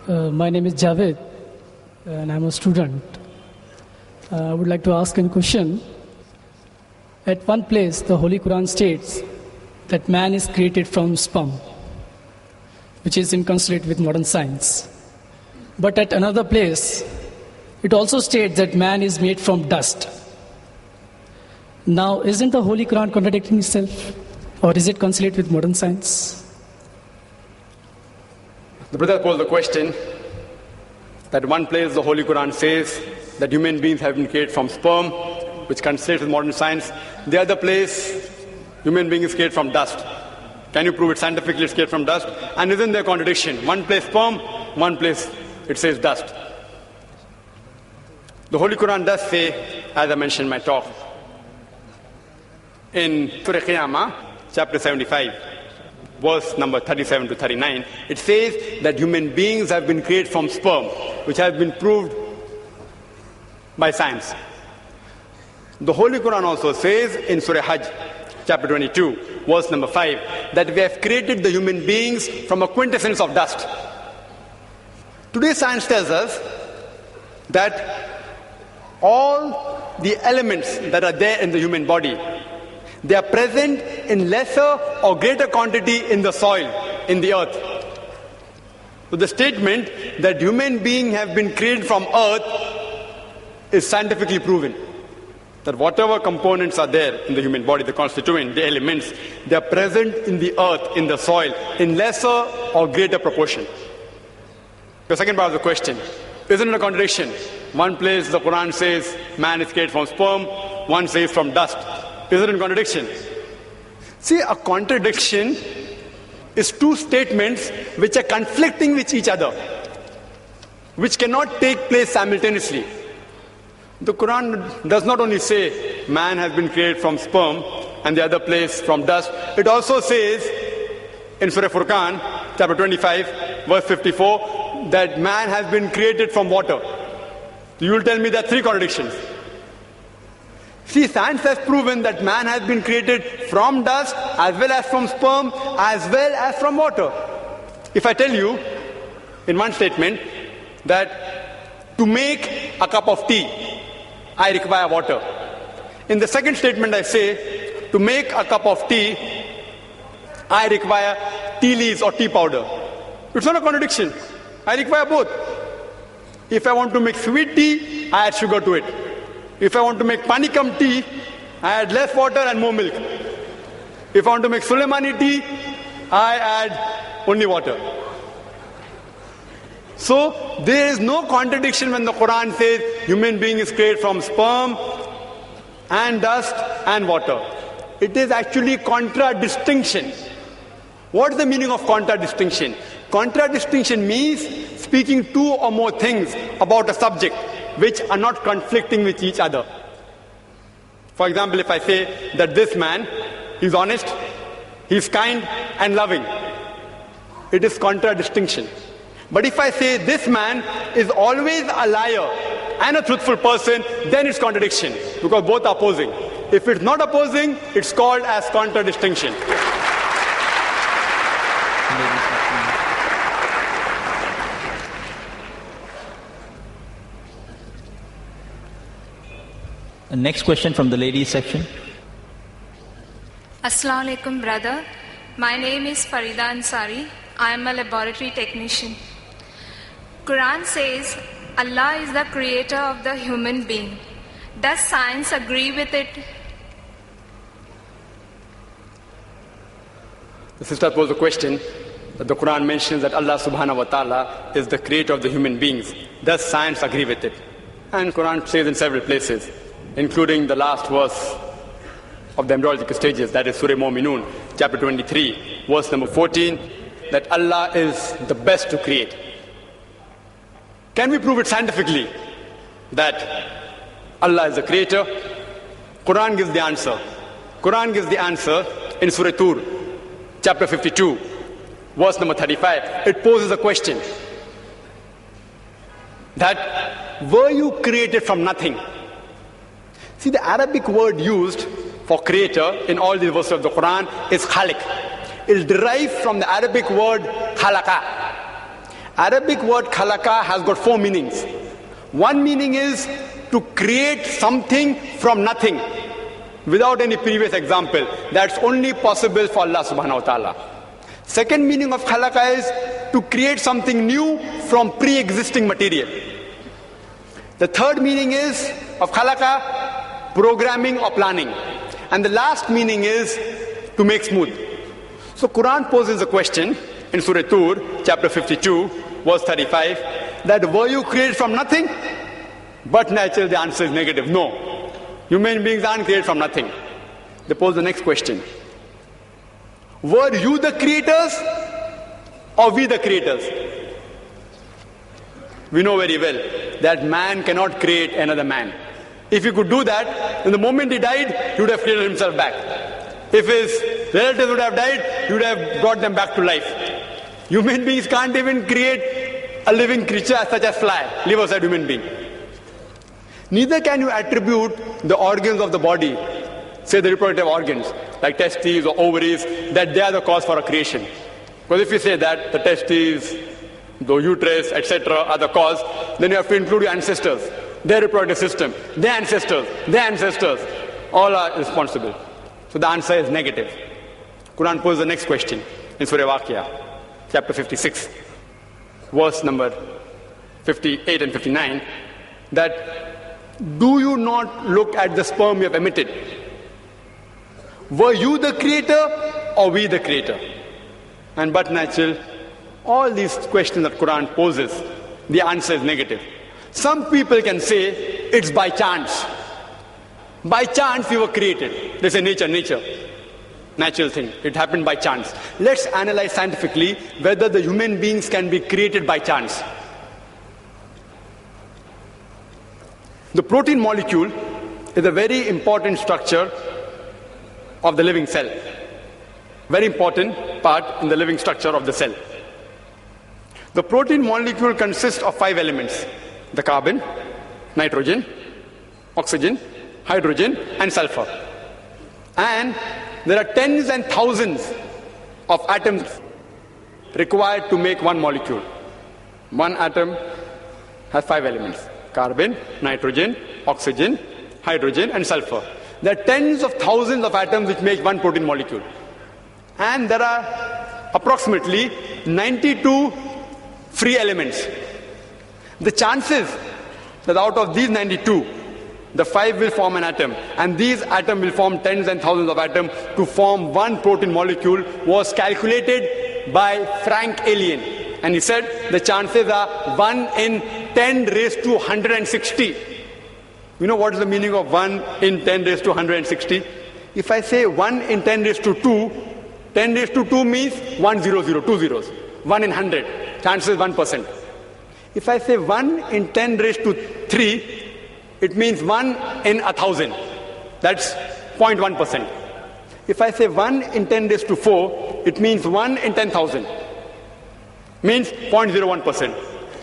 My name is Javed and I'm a student. I would like to ask a question. At one place, the Holy Quran states that man is created from sperm, which is inconsistent with modern science. But at another place, it also states that man is made from dust. Now, isn't the Holy Quran contradicting itself? Or is it consistent with modern science? The brother posed the question that one place the Holy Quran says that human beings have been created from sperm, which consists with modern science. The other place, human being is created from dust. Can you prove it scientifically it's created from dust? And isn't there a contradiction? One place sperm, one place it says dust. The Holy Quran does say, as I mentioned in my talk, in Surah Qiyamah, chapter 75, verse number 37 to 39, it says that human beings have been created from sperm, which has been proved by science. The Holy Quran also says in Surah Hajj, chapter 22, verse number 5, that we have created the human beings from a quintessence of dust. Today science tells us that all the elements that are there in the human body, they are present in lesser or greater quantity in the soil, in the earth. So the statement that human beings have been created from earth is scientifically proven. That whatever components are there in the human body, the constituent, the elements, they are present in the earth, in the soil, in lesser or greater proportion. The second part of the question, isn't it a contradiction? One place the Quran says man is created from sperm, one says from dust. Is it a contradiction? See, a contradiction is two statements which are conflicting with each other, which cannot take place simultaneously. The Quran does not only say man has been created from sperm and the other place from dust. It also says in Surah Furqan, chapter 25, verse 54, that man has been created from water. You will tell me there are three contradictions. See, science has proven that man has been created from dust, as well as from sperm, as well as from water. If I tell you in one statement that to make a cup of tea, I require water. In the second statement I say, to make a cup of tea, I require tea leaves or tea powder. It's not a contradiction. I require both. If I want to make sweet tea, I add sugar to it. If I want to make panikam tea, I add less water and more milk. If I want to make Sulaimani tea, I add only water. So there is no contradiction when the Quran says human being is created from sperm and dust and water. It is actually contradistinction. What is the meaning of contradistinction? Contradistinction means speaking two or more things about a subject which are not conflicting with each other. For example, if I say that this man is honest, he's kind and loving, it is contradistinction. But if I say this man is always a liar and a truthful person, then it's contradiction, because both are opposing. If it's not opposing, it's called as contradistinction. Next question from the ladies section. Assalamu alaikum, brother. My name is Farida Ansari. I am a laboratory technician. Quran says Allah is the creator of the human being. Does science agree with it? The sister posed a question that the Quran mentions that Allah subhanahu wa ta'ala is the creator of the human beings. Does science agree with it? And Quran says in several places, including the last verse of the embryological stages, that is Surah Mu'minun, chapter 23, verse number 14, that Allah is the best to create. Can we prove it scientifically that Allah is the creator? Quran gives the answer. Quran gives the answer in Surah Tur, chapter 52, verse number 35. It poses a question that were you created from nothing? See, the Arabic word used for creator in all the verses of the Quran is khaliq. It is derived from the Arabic word khalaqa. Arabic word khalaqa has got 4 meanings. One meaning is to create something from nothing, without any previous example. That's only possible for Allah subhanahu wa ta'ala. Second meaning of khalaqa is to create something new from pre-existing material. The third meaning is of khalaqa, programming or planning. And the last meaning is to make smooth. So Quran poses a question in Surah Tur, chapter 52, verse 35, that were you created from nothing? But naturally the answer is negative. No. Human beings aren't created from nothing. They pose the next question. Were you the creators or we the creators? We know very well that man cannot create another man. If he could do that, then the moment he died, he would have created himself back. If his relatives would have died, he would have brought them back to life. Human beings can't even create a living creature such as fly, live aside human being. Neither can you attribute the organs of the body, say the reproductive organs, like testes or ovaries, that they are the cause for a creation. Because if you say that the testes, the uterus, etc. are the cause, then you have to include your ancestors, their reproductive system, their ancestors, all are responsible. So the answer is negative. Quran poses the next question in Surah Waqia, chapter 56, verse number 58 and 59, that do you not look at the sperm you have emitted? Were you the creator or we the creator? And but natural, all these questions that Quran poses, the answer is negative. Some people can say it's by chance. By chance we were created. They say nature. Natural thing. It happened by chance. Let's analyze scientifically whether the human beings can be created by chance. The protein molecule is a very important structure of the living cell. Very important part in the living structure of the cell. The protein molecule consists of 5 elements: the carbon, nitrogen, oxygen, hydrogen, and sulfur. And there are tens and thousands of atoms required to make one molecule. One atom has 5 elements: carbon, nitrogen, oxygen, hydrogen, and sulfur. There are tens of thousands of atoms which make one protein molecule. And there are approximately 92 free elements. The chances that out of these 92, the 5 will form an atom, and these atoms will form tens and thousands of atoms to form one protein molecule, was calculated by Frank Alien. And he said the chances are 1 in 10 raised to 160. You know what is the meaning of 1 in 10 raised to 160? If I say 1 in 10 raised to 2, 10 raised to 2 means 100, 2 zeros. 1 in 100, chances 1%. If I say 1 in 10 raised to 3, it means 1 in 1,000. That's 0.1%. If I say 1 in 10 raised to 4, it means 1 in 10,000. Means 0.01%.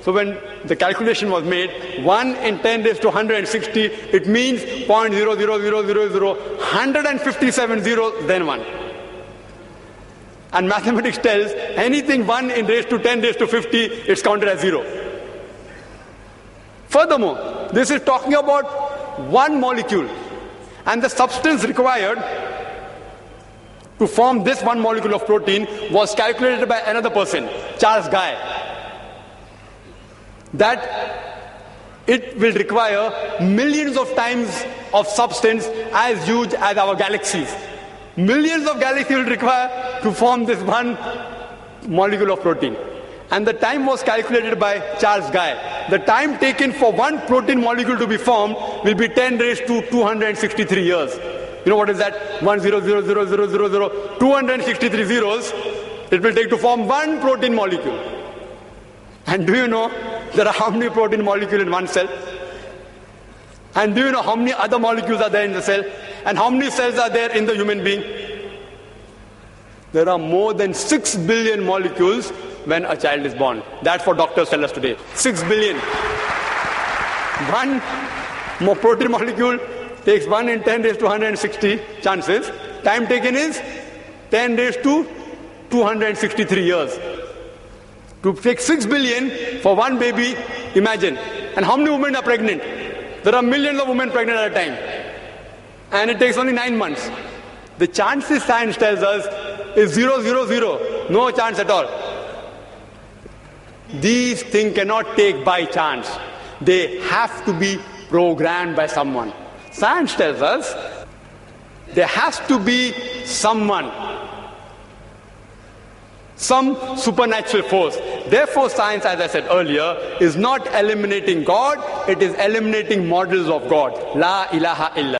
So when the calculation was made, 1 in 10 raised to 160, it means 0.00000, 157 zeros, then 1. And mathematics tells anything 1 in raised to 10 raised to 50, it's counted as 0. Furthermore, this is talking about one molecule, and the substance required to form this one molecule of protein was calculated by another person, Charles Guy, that it will require millions of times of substance as huge as our galaxies. Millions of galaxies will require to form this one molecule of protein. And the time was calculated by Charles Guy. The time taken for one protein molecule to be formed will be 10 raised to 263 years. You know what is that? 1000000, 263 zeros it will take to form one protein molecule. And do you know there are how many protein molecules in one cell? And do you know how many other molecules are there in the cell? And how many cells are there in the human being? There are more than 6 billion molecules when a child is born. That's what doctors tell us today. 6 billion. One more protein molecule takes 1 in 10 raised to 160 chances. Time taken is 10 raised to 263 years. To take 6 billion for one baby, imagine. And how many women are pregnant? There are millions of women pregnant at a time. And it takes only 9 months. The chances science tells us is 0, 0, 0. No chance at all. These things cannot take by chance. They have to be programmed by someone. Science tells us there has to be someone, some supernatural force. Therefore, science, as I said earlier, is not eliminating God, it is eliminating models of God. La ilaha illa.